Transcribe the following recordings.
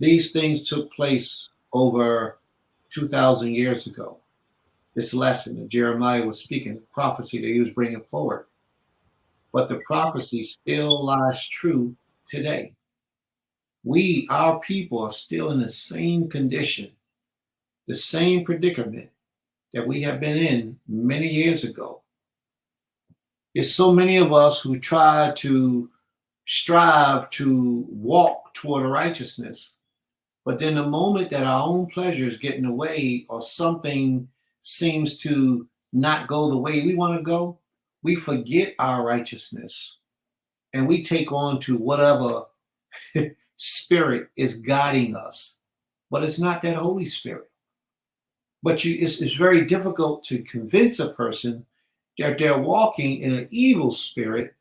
These things took place over 2,000 years ago. This lesson that Jeremiah was speaking, the prophecy that he was bringing forward. But the prophecy still lies true today. Our people, are still in the same condition, the same predicament that we have been in many years ago. There's so many of us who try to strive to walk toward a righteousness, but then the moment that our own pleasures get in the way or something seems to not go the way we want to go, we forget our righteousness and we take on to whatever spirit is guiding us. But it's not that Holy Spirit. But it's very difficult to convince a person that they're walking in an evil spirit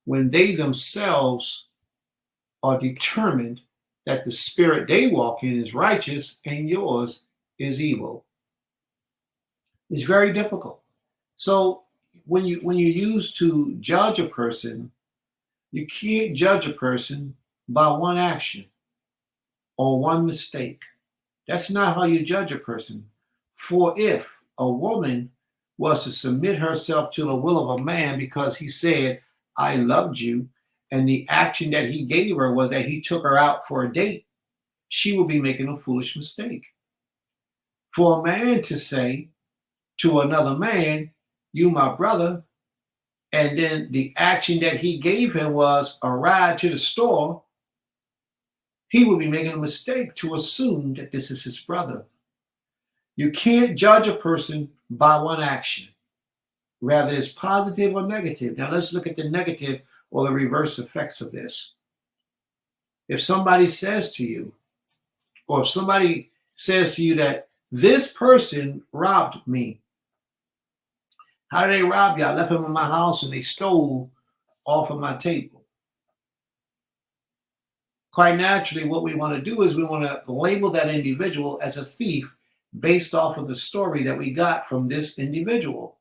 when they themselves are determined that the spirit they walk in is righteous and yours is evil. It's very difficult. So when you use to judge a person, you can't judge a person by one action or one mistake. That's not how you judge a person. For if a woman was to submit herself to the will of a man because he said, I loved you, and the action that he gave her was that he took her out for a date, she would be making a foolish mistake. For a man to say to another man, you my brother, and then the action that he gave him was a ride to the store, he would be making a mistake to assume that this is his brother. You can't judge a person by one action, rather it's positive or negative. Now let's look at the negative or the reverse effects of this. If somebody says to you, or if somebody says to you that this person robbed me, how did they rob you? I left him in my house and they stole off of my table. Quite naturally, what we want to do is we want to label that individual as a thief based off of the story that we got from this individual.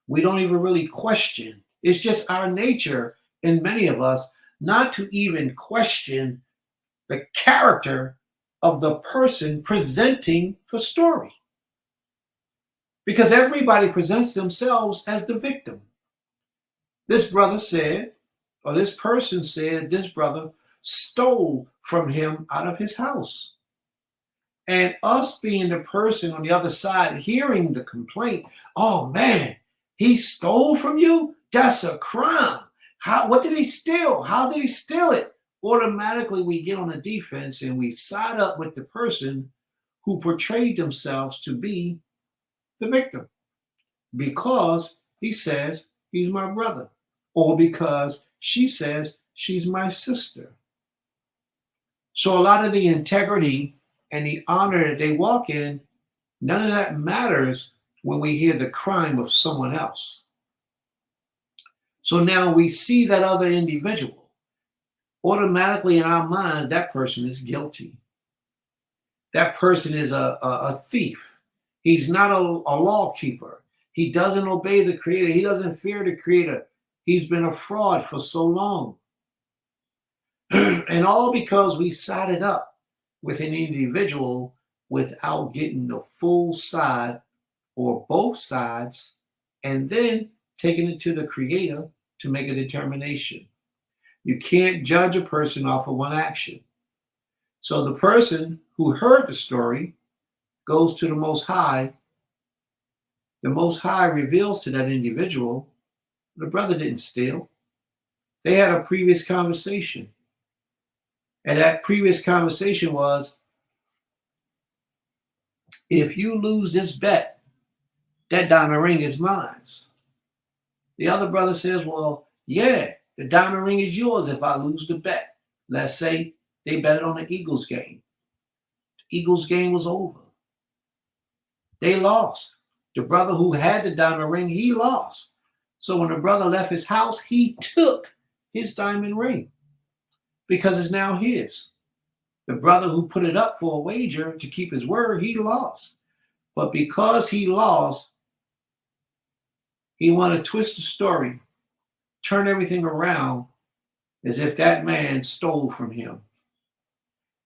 We don't even really question. It's just our nature in many of us not to even question the character of the person presenting the story. Because everybody presents themselves as the victim. This brother said, or this person said, this brother stole from him out of his house. And us being the person on the other side hearing the complaint, oh man, he stole from you? That's a crime. What did he steal? How did he steal it? Automatically we get on the defense and we side up with the person who portrayed themselves to be the victim because he says he's my brother, or because she says she's my sister. So a lot of the integrity and the honor that they walk in, none of that matters when we hear the crime of someone else. So now we see that other individual. Automatically in our mind, that person is guilty. That person is a thief. He's not a law keeper. He doesn't obey the Creator. He doesn't fear the Creator. He's been a fraud for so long. And all because we sided up with an individual without getting the full side or both sides, and then taking it to the Creator to make a determination. You can't judge a person off of one action. So the person who heard the story goes to the Most High. The Most High reveals to that individual, the brother didn't steal. They had a previous conversation. And that previous conversation was, if you lose this bet, that diamond ring is mine. The other brother says, well, yeah, the diamond ring is yours if I lose the bet. Let's say they bet it on the Eagles game. The Eagles game was over. They lost. The brother who had the diamond ring, he lost. So when the brother left his house, he took his diamond ring because it's now his. The brother who put it up for a wager to keep his word, he lost. But because he lost, he wanted to twist the story, turn everything around as if that man stole from him.